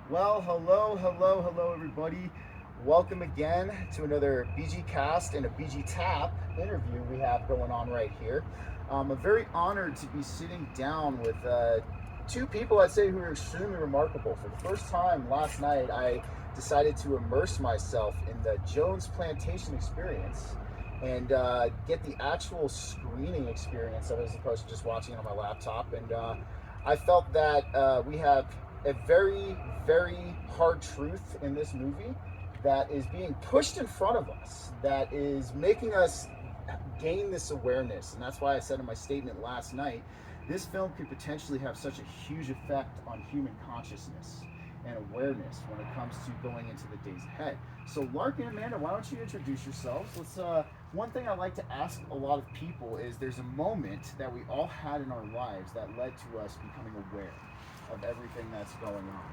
Well, hello, everybody. Welcome again to another BG Cast and a BG Tap interview we have going on right here. I'm very honored to be sitting down with two people I'd say who are extremely remarkable. For the first time last night, I decided to immerse myself in the Jones Plantation experience and get the actual screening experience of it as opposed to just watching it on my laptop. And I felt that we have a very hard truth in this movie that is being pushed in front of us, that is making us gain this awareness. And that's why I said in my statement last night, this film could potentially have such a huge effect on human consciousness and awareness when it comes to going into the days ahead. So Lark and Amanda, why don't you introduce yourselves? Let's one thing I like to ask a lot of people is there's a moment that we all had in our lives that led to us becoming aware of everything that's going on.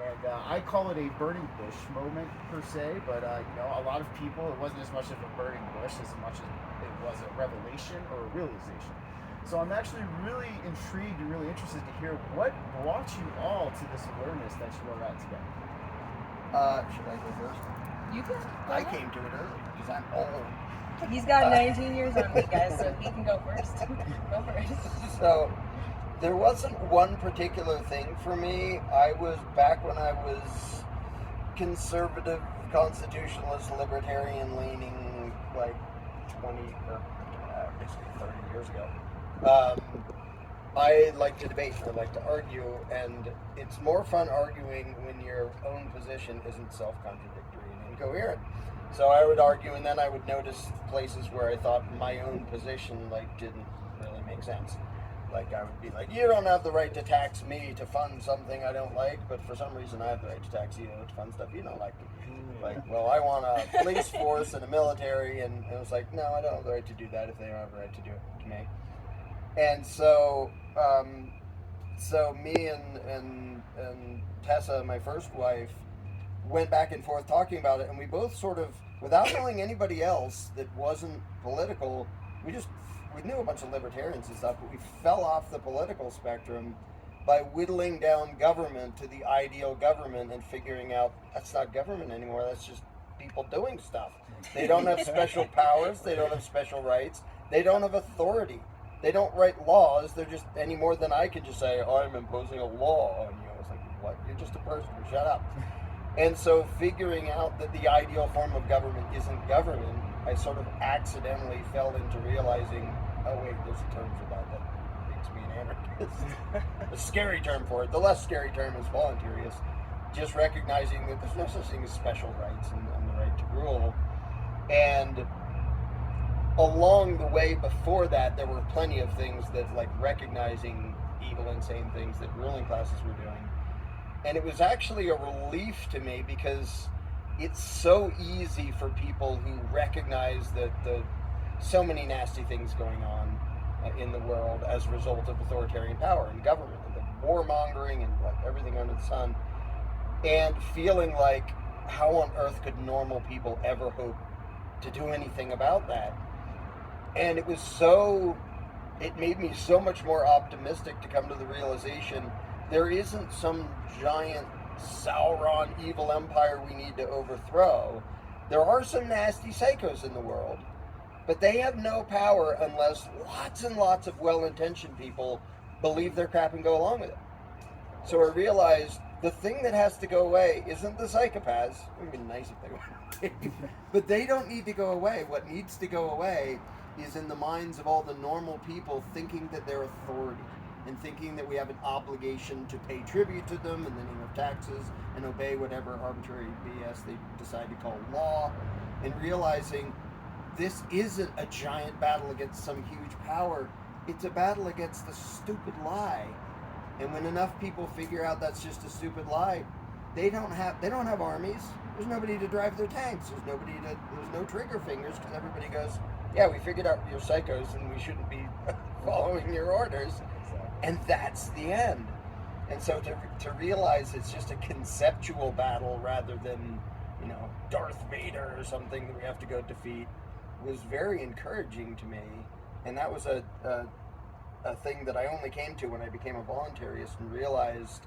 And I call it a burning bush moment per se, but a lot of people, it wasn't as much of a burning bush as much as it was a revelation or a realization. So I'm actually really intrigued and really interested to hear what brought you all to this awareness that you are at today. Should I go first? You can. I came to it earlier because I'm old. He's got 19 years on me, guys, so he can go first. Go first. So there wasn't one particular thing for me. I was back when I was conservative, constitutionalist, libertarian leaning, like 20 or basically 30 years ago. I like to debate, I like to argue, and it's more fun arguing when your own position isn't self-contradictory and incoherent. So I would argue, and then I would notice places where I thought my own position didn't really make sense. Like I would be like, you don't have the right to tax me to fund something I don't like, but for some reason I have the right to tax you to fund stuff you don't like. Like, well, I want a police force and a military, and it was like, no, I don't have the right to do that if they don't have the right to do it to me. And so me and Tessa, my first wife, went back and forth talking about it, and we both sort of, without knowing anybody else that wasn't political, we knew a bunch of libertarians and stuff, but we fell off the political spectrum by whittling down government to the ideal government and figuring out that's not government anymore, that's just people doing stuff. They don't have special powers, they don't have special rights, they don't have authority. They don't write laws. They're just any more than I could just say, oh, I'm imposing a law on you. I was like, what? You're just a person. Shut up. And so figuring out that the ideal form of government isn't government, I sort of accidentally fell into realizing, oh, wait, there's a term for that makes me an anarchist. A scary term for it. The less scary term is voluntarious. Just recognizing that there's no such thing as special rights and the right to rule. And along the way before that, there were plenty of things that, like recognizing evil, insane things that ruling classes were doing. And it was actually a relief to me because it's so easy for people who recognize that so many nasty things going on in the world as a result of authoritarian power and government and the warmongering and like everything under the sun, and feeling like how on earth could normal people ever hope to do anything about that? And it made me so much more optimistic to come to the realization there isn't some giant Sauron evil empire we need to overthrow. There are some nasty psychos in the world, but they have no power unless lots and lots of well-intentioned people believe their crap and go along with it. So I realized the thing that has to go away isn't the psychopaths. It would be nice if they were. But they don't need to go away. What needs to go away is in the minds of all the normal people thinking that they're authority and thinking that we have an obligation to pay tribute to them in the name of taxes and obey whatever arbitrary BS they decide to call law, and realizing this isn't a giant battle against some huge power. It's a battle against the stupid lie. And when enough people figure out that's just a stupid lie, they don't have armies. There's nobody to drive their tanks. There's no trigger fingers because everybody goes, yeah, we figured out you're psychos and we shouldn't be following your orders. And that's the end. And so to realize it's just a conceptual battle rather than, Darth Vader or something that we have to go defeat was very encouraging to me. And that was a thing that I only came to when I became a voluntarist and realized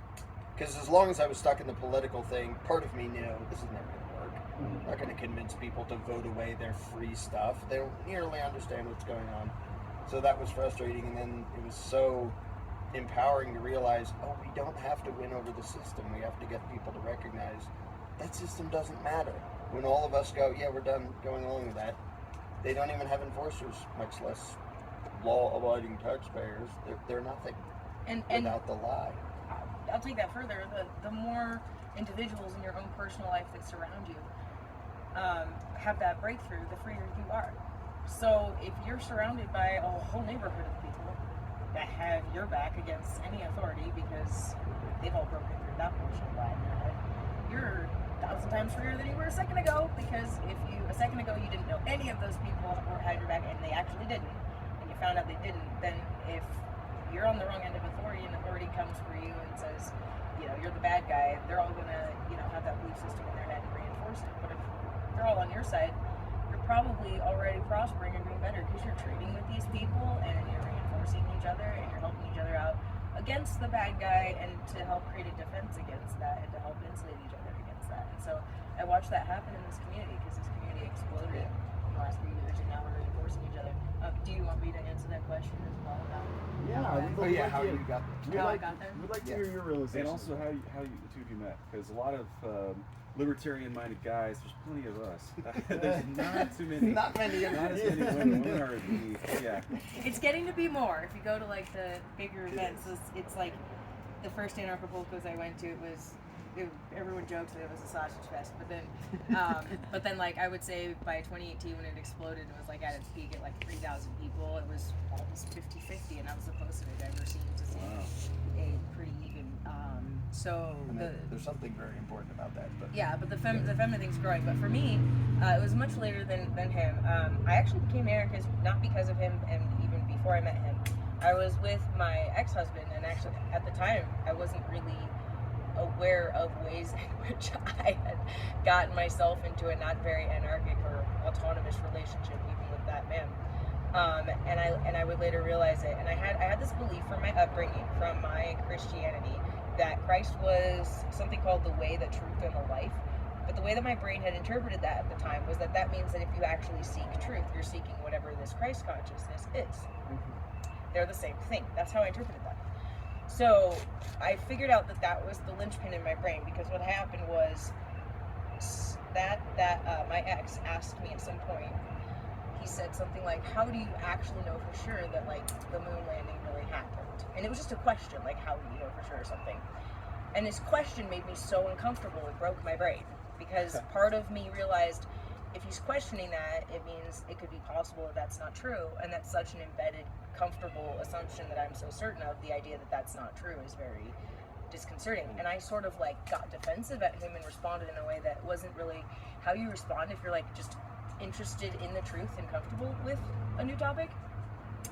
Because as long as I was stuck in the political thing, part of me knew this is never going to work. I'm not going to convince people to vote away their free stuff. They don't nearly understand what's going on. So that was frustrating, and then it was so empowering to realize, oh, we don't have to win over the system. We have to get people to recognize that system doesn't matter. When all of us go, yeah, we're done going along with that, they don't even have enforcers, much less law-abiding taxpayers. They're nothing without the lie. I'll take that further. The more individuals in your own personal life that surround you have that breakthrough, the freer you are. So if you're surrounded by a whole neighborhood of people that have your back against any authority because they've all broken through that bullshit line, you're 1,000 times freer than you were a second ago, because if you a second ago you didn't know any of those people or had your back and they actually didn't, and you found out they didn't, then if you're on the wrong end of authority and authority comes for you and says, you're the bad guy, they're all gonna, have that belief system in their head and reinforce it. But if they're all on your side, you're probably already prospering and doing better because you're trading with these people and you're reinforcing each other and you're helping each other out against the bad guy and to help create a defense against that and to help insulate each other against that. And so I watched that happen in this community because this community exploded in the last few years and now we're reinforcing each other. Do you want me to answer that question as well? How you got there? How I got there? We'd like to hear your realization. And also how you the two of you met, because a lot of libertarian-minded guys, there's plenty of us. There's not too many. Not many. Not as many women. Women are the It's getting to be more. If you go to like the bigger events, it's like the first Anarchapulcos I went to. Everyone jokes that it was a sausage fest, but then like I would say by 2018 when it exploded, it was like at its peak at like 3,000 people. It was almost 50-50, and that was the closest I've ever seen to see a pretty even. There's something very important about that. But yeah, but the feminine thing's growing. But for me, it was much later than him. I actually became anarchist not because of him, and even before I met him, I was with my ex-husband, and actually at the time I wasn't really aware of ways in which I had gotten myself into a not very anarchic or autonomous relationship even with that man. And I would later realize it. And I had this belief from my upbringing, from my Christianity, that Christ was something called the way, the truth, and the life. But the way that my brain had interpreted that at the time was that means that if you actually seek truth, you're seeking whatever this Christ consciousness is. They're the same thing. That's how I interpreted that. So I figured out that was the linchpin in my brain, because what happened was that my ex asked me at some point, he said something like, how do you actually know for sure that like the moon landing really happened? And it was just a question, like, how do you know for sure or something? And his question made me so uncomfortable, it broke my brain, because part of me realized if he's questioning that, it means it could be possible that that's not true, and that's such an embedded, comfortable assumption that I'm so certain of. The idea that that's not true is very disconcerting, and I sort of like got defensive at him and responded in a way that wasn't really how you respond if you're like just interested in the truth and comfortable with a new topic.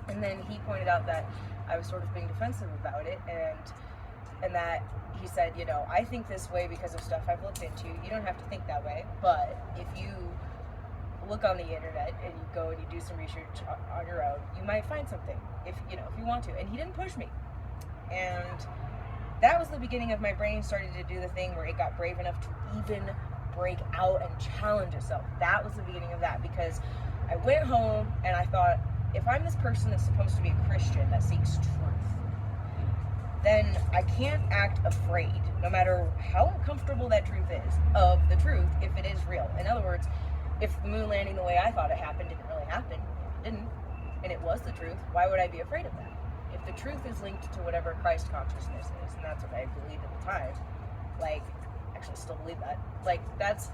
And then he pointed out that I was sort of being defensive about it, and that he said, I think this way because of stuff I've looked into. You don't have to think that way, but if you look on the internet and you go and you do some research on your own, you might find something if you want to. And he didn't push me, and that was the beginning of my brain starting to do the thing where it got brave enough to even break out and challenge itself. That was the beginning of that, because I went home and I thought, if I'm this person that's supposed to be a Christian that seeks truth, then I can't act afraid, no matter how uncomfortable that truth is, of the truth, if it is real. In other words, if the moon landing the way I thought it happened didn't really happen, it didn't, and it was the truth, why would I be afraid of that? If the truth is linked to whatever Christ consciousness is, and that's what I believed at the time, actually still believe that, that's,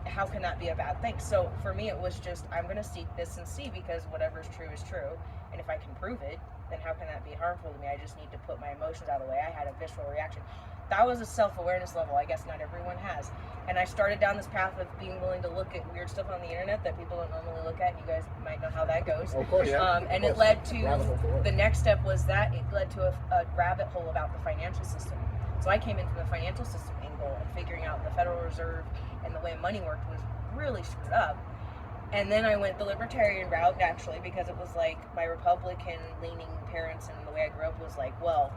how can that be a bad thing? So for me, it was just, I'm going to seek this and see, because whatever's true is true, and if I can prove it, then how can that be harmful to me? I just need to put my emotions out of the way. I had a visceral reaction. That was a self-awareness level I guess not everyone has. And I started down this path of being willing to look at weird stuff on the internet that people don't normally look at, and you guys might know how that goes. Of course, yeah. And it led to, the next step was that it led to a rabbit hole about the financial system. So I came in from the financial system angle, and figuring out the Federal Reserve and the way money worked was really screwed up. And then I went the libertarian route, naturally, because it was like my Republican-leaning parents and the way I grew up was like, well,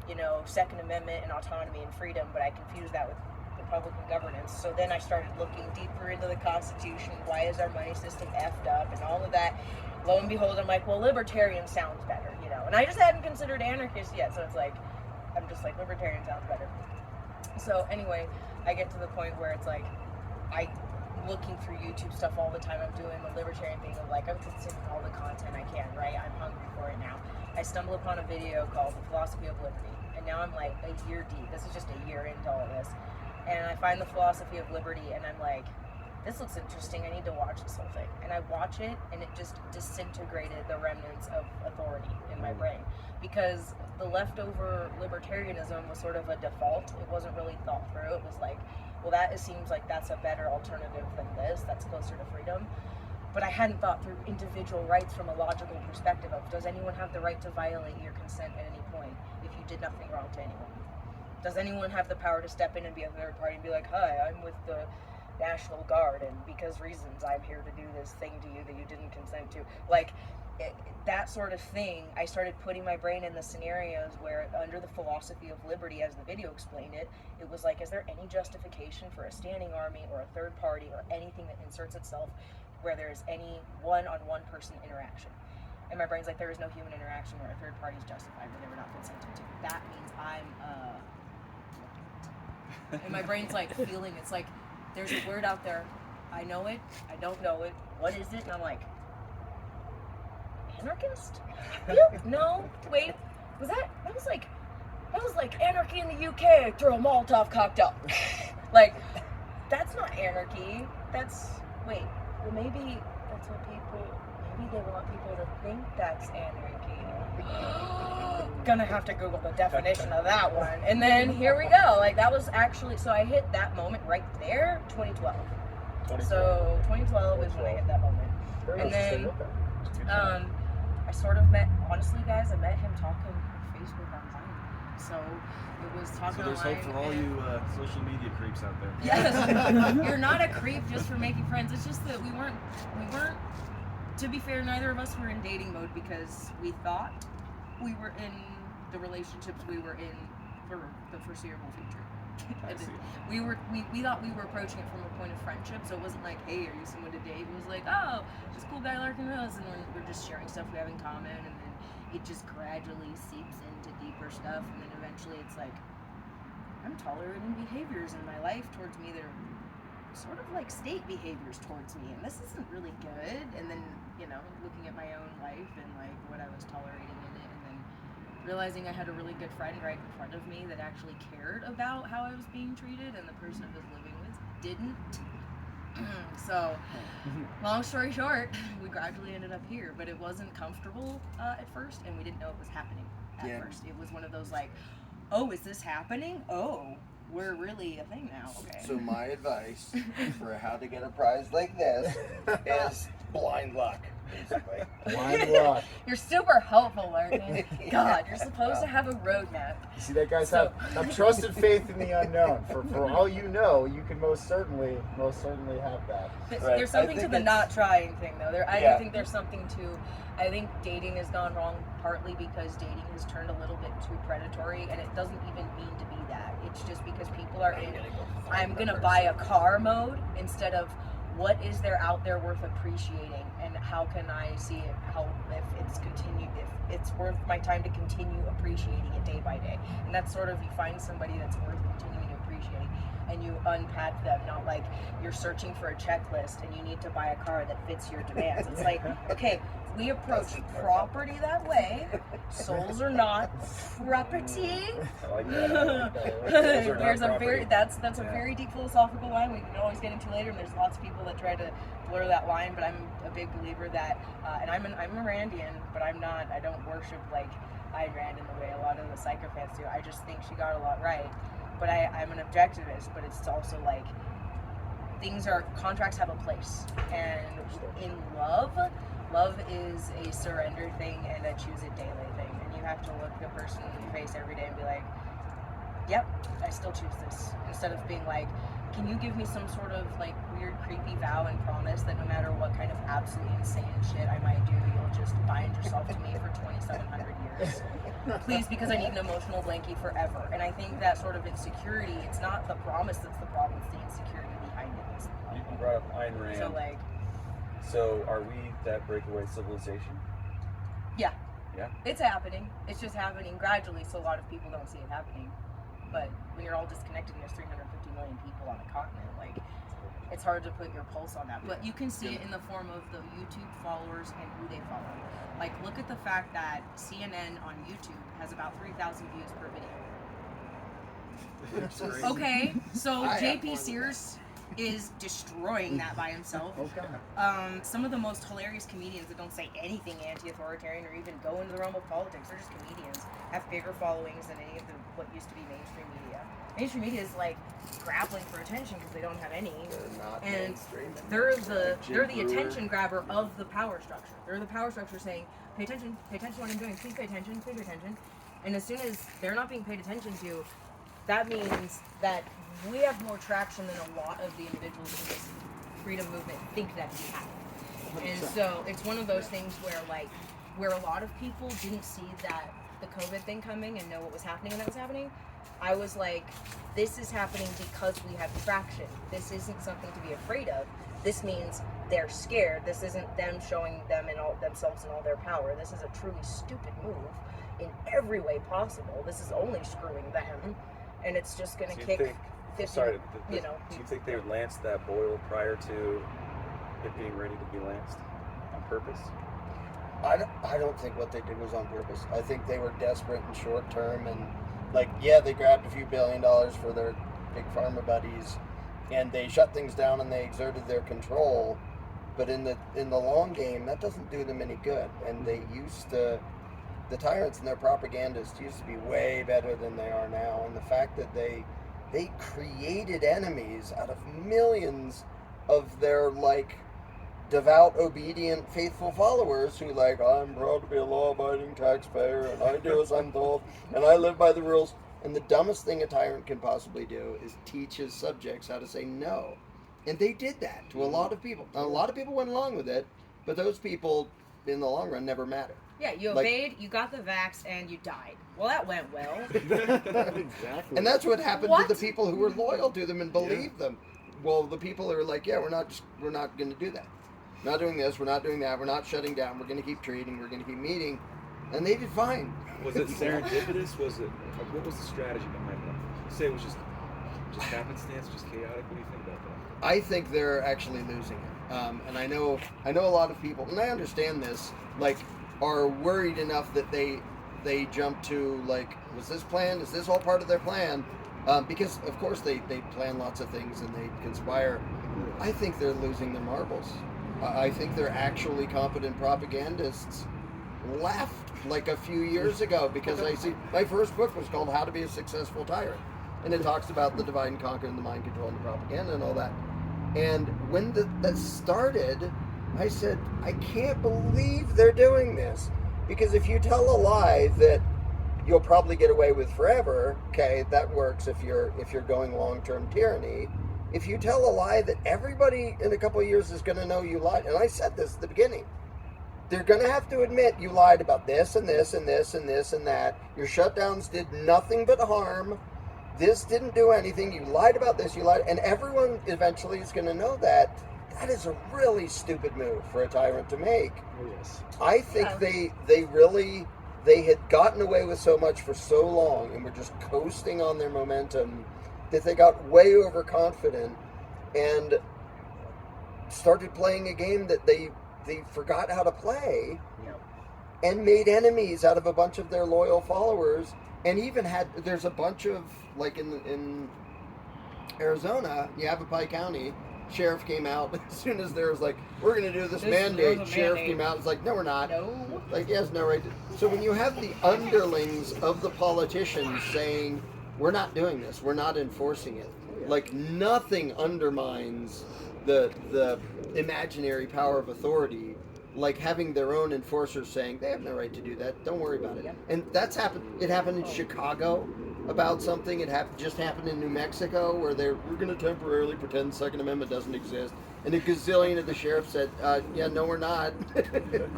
you know, Second Amendment and autonomy and freedom, but I confused that with Republican governance. So then I started looking deeper into the Constitution. Why is our money system effed up and all of that? Lo and behold, I'm like, well, libertarian sounds better, you know. And I just hadn't considered anarchist yet, so it's like, I'm just like, libertarian sounds better. So anyway, I get to the point where it's like, I'm looking through YouTube stuff all the time. I'm doing the libertarian thing of like, I'm consuming all the content I can, right? I'm hungry for it now. I stumble upon a video called The Philosophy of Liberty, and now I'm like a year deep. This is just a year into all this. And I find The Philosophy of Liberty, and I'm like, this looks interesting. I need to watch this whole thing. And I watch it, and it just disintegrated the remnants of authority in my brain. Because the leftover libertarianism was sort of a default. It wasn't really thought through. It was like, well, it seems like that's a better alternative than this. That's closer to freedom. But I hadn't thought through individual rights from a logical perspective of, does anyone have the right to violate your consent at any point if you did nothing wrong to anyone? Does anyone have the power to step in and be a third party and be like, hi, I'm with the National Guard, and because reasons I'm here to do this thing to you that you didn't consent to? Like, that sort of thing, I started putting my brain in the scenarios where, under the philosophy of liberty, as the video explained it, it was like, is there any justification for a standing army or a third party or anything that inserts itself where there's any one-on-one person interaction? And my brain's like, there is no human interaction where a third party is justified when they were not consented to. That means I'm and my brain's like feeling, it's like, there's a word out there, I know it, I don't know it, what is it? And I'm like, anarchist? No, wait, was that was like anarchy in the UK, throw a Molotov cocktail. Like, that's not anarchy, wait, well maybe that's what maybe they want people to think that's anarchy. Gonna have to Google the definition of that one. And then here we go. Like, that was actually, so I hit that moment right there, 2012. So 2012 is when I hit that moment. And then I sort of met, honestly guys, I met him talking on Facebook online. So it was talking online. So there's hope for all you social media creeps out there. Yes. You're not a creep just for making friends. It's just that we weren't, to be fair, neither of us were in dating mode because we thought we were in the relationships we were in for the foreseeable future. We thought we were approaching it from a point of friendship, so it wasn't like, hey, are you someone to date? It was like, oh, this cool guy Larkin Rose, and we're just sharing stuff we have in common, and then it just gradually seeps into deeper stuff, and then eventually it's like, I'm tolerating behaviors in my life towards me that are sort of like state behaviors towards me, and this isn't really good. And then, you know, looking at my own life and like what I was tolerating in it, and then realizing I had a really good friend right in front of me that actually cared about how I was being treated, and the person I was living with didn't. So, long story short, we gradually ended up here, but it wasn't comfortable at first, and we didn't know it was happening at first. It was one of those like, oh, is this happening? Oh, we're really a thing now. Okay. So my advice for how to get a prize like this is blind luck, basically. Blind luck. You're super helpful, Larkin. God, you're supposed to have a roadmap. You see that, guys? Have trusted faith in the unknown. For all you know, you can most certainly have that. But Right. there's something to the not trying thing, though. I Yeah. think there's something to. I think dating has gone wrong partly because dating has turned a little bit too predatory, and it doesn't even mean to be that. It's just because people are in I'm gonna buy a car mode instead of what is there out there worth appreciating, and how can I see it, if it's worth my time to continue appreciating it day by day. And that's sort of, you find somebody that's worth continuing to appreciate, and you unpack them, not like you're searching for a checklist and you need to buy a car that fits your demands. It's like, okay, we approach property that way. Souls are not property. I like that. Those are There's not a very property. that's a very deep philosophical line we can always get into later, and there's lots of people that try to blur that line, but I'm a big believer that and I'm a Randian, but I don't worship like Ayn Rand in the way a lot of the psychopaths do. I just think she got a lot right. But I'm an objectivist, but it's also like contracts have a place, and in love is a surrender thing and a choose it daily thing, and you have to look the person in the face every day and be like, yep, I still choose this, instead of being like, can you give me some sort of like weird, creepy vow and promise that no matter what kind of absolutely insane shit I might do, you'll just bind yourself to me for 2,700 years? Please, because I need an emotional blankie forever. And I think that sort of insecurity, it's not the promise that's the problem, it's the insecurity behind it that's the problem. You brought up Ayn Rand. So like, So are we that breakaway civilization? yeah. Yeah. It's happening. It's just happening gradually, so a lot of people don't see it happening. But when you're all disconnected and there's 350 million people on a continent, like, it's hard to put your pulse on that. But you can see it in the form of the YouTube followers and who they follow. Like, look at the fact that CNN on YouTube has about 3,000 views per video. It's crazy. Okay, so I have JP one Sears is destroying that by himself. Okay. Some of the most hilarious comedians that don't say anything anti-authoritarian or even go into the realm of politics, they're just comedians, have bigger followings than any of what used to be mainstream media. Mainstream media is like grappling for attention because they don't have any, They're not and mainstream. they're the Jim Brewer. attention grabber of the power structure. They're the power structure saying, pay attention to what I'm doing, please pay attention, please pay attention. And as soon as they're not being paid attention to, that means that we have more traction than a lot of the individuals in this freedom movement think that we have. And so it's one of those things where a lot of people didn't see that the COVID thing coming and know what was happening when that was happening. I was like, this is happening because we have traction. This isn't something to be afraid of. This means they're scared. This isn't them showing themselves in all their power. This is a truly stupid move in every way possible. This is only screwing them, and it's just going to kick 50. Do you think they lanced that boil prior to it being ready to be lanced on purpose? I don't think what they did was on purpose. I think they were desperate and short term, and they grabbed a few $1 billion for their big pharma buddies, and they shut things down and they exerted their control. But in the long game, that doesn't do them any good. And they used to, the tyrants and their propagandists used to be way better than they are now. And the fact that they created enemies out of millions of their devout, obedient, faithful followers who I'm proud to be a law-abiding taxpayer and I do as I'm told and I live by the rules. And the dumbest thing a tyrant can possibly do is teach his subjects how to say no. And they did that to a lot of people. Now, a lot of people went along with it, but those people, in the long run, never matter. Yeah, you obeyed, you got the vax, and you died. Well, that went well. Exactly. And that's what happened What? to the people who were loyal to them and believed them. Well, the people who are we're not going to do that. We're not doing this, we're not doing that, we're not shutting down, we're going to keep treating, we're going to keep meeting. And they did fine. Was it serendipitous? What was the strategy behind that? You say it was just happenstance, just chaotic. What do you think about that? I think they're actually losing it. And I know a lot of people, and I understand this, are worried enough that they jump to was this planned? Is this all part of their plan? Because of course they plan lots of things and they conspire. I think they're losing their marbles. I think they're actually competent propagandists left a few years ago, because I see my first book was called How to Be a Successful Tyrant, and it talks about the divide and conquer and the mind control and the propaganda and all that. And when that started, I said, I can't believe they're doing this, because if you tell a lie that you'll probably get away with forever, okay, that works if you're going long-term tyranny. If you tell a lie that everybody in a couple of years is going to know you lied, and I said this at the beginning, they're going to have to admit you lied about this and this and this and this and that. Your shutdowns did nothing but harm. This didn't do anything. You lied about this, you lied, and everyone eventually is going to know that. That is a really stupid move for a tyrant to make. Oh, yes. I think they had gotten away with so much for so long and were just coasting on their momentum that they got way overconfident and started playing a game that they forgot how to play, and made enemies out of a bunch of their loyal followers. And even there's a bunch of, in Arizona, Yavapai County, sheriff came out as soon as there was we're going to do this mandate. Sheriff came out, it's no, we're not. No. He has no right to. So when you have the underlings of the politicians saying, we're not doing this, we're not enforcing it, nothing undermines the imaginary power of authority, having their own enforcers saying they have no right to do that, don't worry about it. And that's happened. It happened in Chicago. about something. It just happened in New Mexico where we're going to temporarily pretend the Second Amendment doesn't exist. And a gazillion of the sheriffs said, yeah, no, we're not.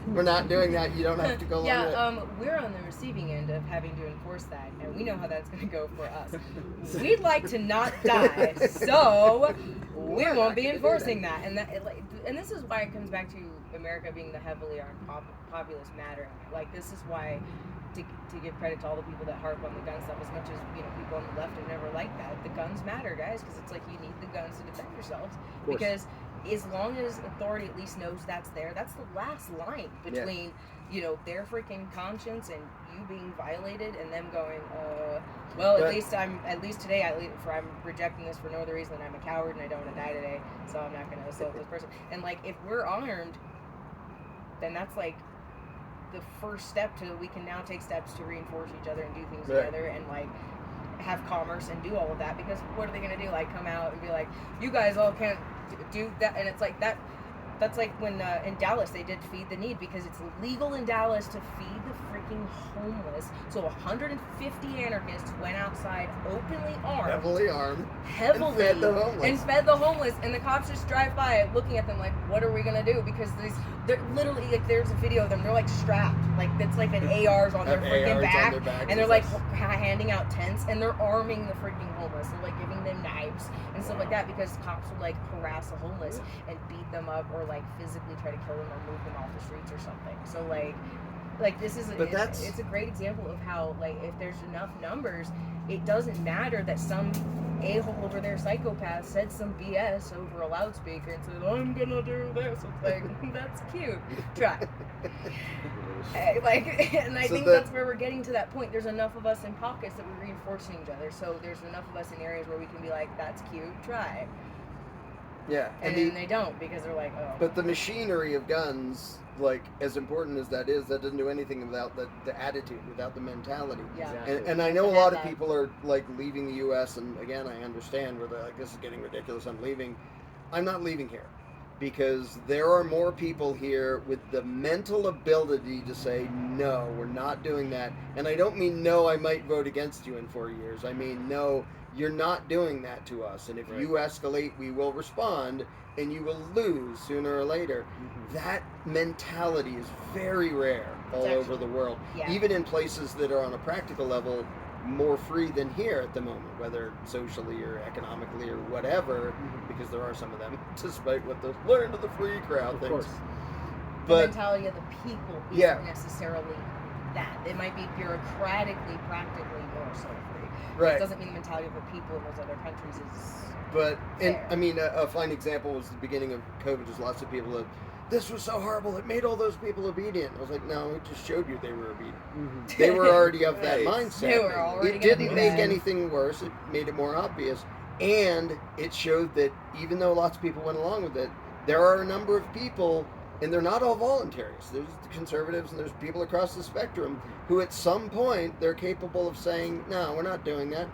We're not doing that. You don't have to go along with it. We're on the receiving end of having to enforce that, and we know how that's going to go for us. We'd like to not die, so we won't be enforcing that. And this is why it comes back to America being the heavily armed populace matter. Like, this is why, to give credit to all the people that harp on the gun stuff, as much as people on the left have never liked that, the guns matter, guys, because it's like you need the guns to defend yourselves. Because as long as authority at least knows that's there, that's the last line between their freaking conscience and you being violated, and them going, at least today I'm rejecting this for no other reason than I'm a coward and I don't want to die today, so I'm not going to assault this person. And like, if we're armed, then that's like the first step to we can now take steps to reinforce each other and do things together, and like have commerce and do all of that. Because what are they going to do? Like, come out and be like, you guys all can't do that? And it's like that's like when in Dallas they did Feed the Need, because it's legal in Dallas to feed the freaking homeless. So 150 anarchists went outside openly armed, heavily and fed the homeless, and the cops just drive by looking at them like, what are we gonna do? Because they're literally, like, there's a video of them, they're like strapped, like it's like an ARs on their freaking back, and they're like handing out tents, and they're arming the freaking homeless. They're like giving them knives and stuff like that, because cops will like harass the homeless and beat them up, or like physically try to kill them or move them off the streets or something. So like this is it's a great example of how, like, if there's enough numbers, it doesn't matter that some a-hole over there, psychopath, said some BS over a loudspeaker and said, I'm gonna do this. It's like, that's cute. Try. And I think that's where we're getting to that point. There's enough of us in pockets that we're reinforcing each other. So there's enough of us in areas where we can be like, that's cute, try. Yeah. And then they don't, because they're like, oh. But the machinery of guns, like, as important as that is, that doesn't do anything without the attitude, without the mentality. Yeah. Exactly. And I know a lot of people are, like, leaving the U.S., and again, I understand where they're like, this is getting ridiculous, I'm leaving. I'm not leaving here, because there are more people here with the mental ability to say, no, we're not doing that. And I don't mean, no, I might vote against you in 4 years. I mean, no, you're not doing that to us. And if you escalate, we will respond, and you will lose sooner or later. Mm-hmm. That mentality is very rare all over the world. Yeah. Even in places that are on a practical level more free than here at the moment, whether socially or economically or whatever, because there are some of them, despite what the learn to the free crowd thinks. But the mentality of the people isn't necessarily that. It might be bureaucratically, practically more so free. Right. It doesn't mean the mentality of the people in those other countries is. But I mean, a fine example was the beginning of COVID. There's lots of people that, this was so horrible, it made all those people obedient. I was like, no, it just showed you they were obedient. Mm-hmm. They were already of that mindset. They were already. It didn't make anything worse. It made it more obvious, and it showed that even though lots of people went along with it, there are a number of people, and they're not all voluntaries. There's the conservatives and there's people across the spectrum who at some point they're capable of saying, no, we're not doing that.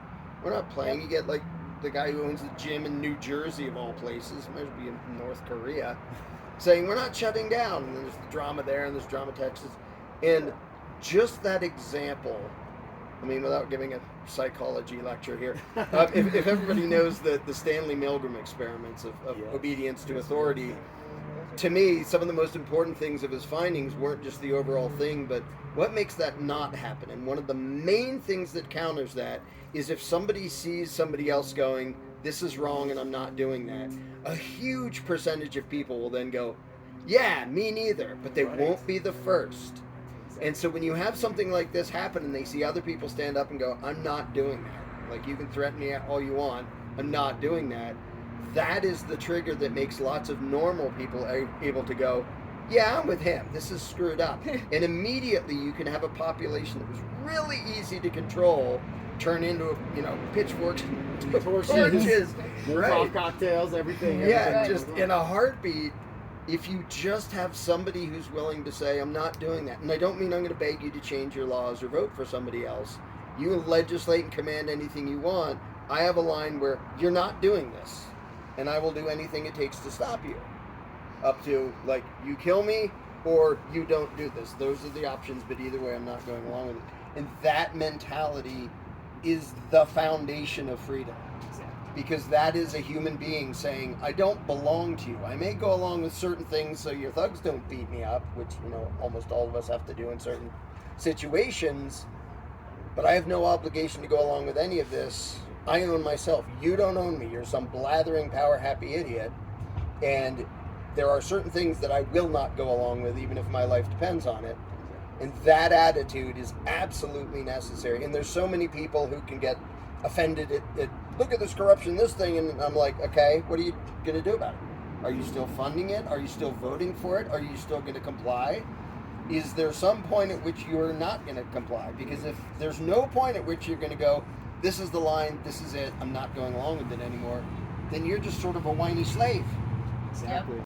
We're not playing. You get like the guy who owns the gym in New Jersey of all places, might be in North Korea, saying we're not shutting down. And there's the drama there, and there's drama Texas. And just that example, I mean, without giving a psychology lecture here, if everybody knows the Stanley Milgram experiments of obedience to authority, to me, some of the most important things of his findings weren't just the overall thing, but what makes that not happen. And one of the main things that counters that is if somebody sees somebody else going, this is wrong and I'm not doing that, a huge percentage of people will then go, yeah, me neither, but they won't be the first. And so when you have something like this happen and they see other people stand up and go, I'm not doing that. Like, you can threaten me all you want, I'm not doing that. That is the trigger that makes lots of normal people able to go, yeah, I'm with him. This is screwed up. And immediately you can have a population that was really easy to control turn into, pitchforks, torches, cocktails, everything. Yeah, just in a heartbeat. If you just have somebody who's willing to say, I'm not doing that, and I don't mean I'm going to beg you to change your laws or vote for somebody else. You can legislate and command anything you want. I have a line where you're not doing this, and I will do anything it takes to stop you. Up to, like, you kill me or you don't do this. Those are the options, but either way, I'm not going along with it. And that mentality is the foundation of freedom. Because that is a human being saying, I don't belong to you. I may go along with certain things so your thugs don't beat me up, which, almost all of us have to do in certain situations, but I have no obligation to go along with any of this. I own myself. You don't own me. You're some blathering, power-happy idiot. And there are certain things that I will not go along with, even if my life depends on it. And that attitude is absolutely necessary. And there's so many people who can get offended at look at this corruption, this thing, and I'm like, okay, what are you going to do about it? Are you still funding it? Are you still voting for it? Are you still going to comply? Is there some point at which you're not going to comply? Because if there's no point at which you're going to go, this is the line, this is it, I'm not going along with it anymore, then you're just sort of a whiny slave. Exactly.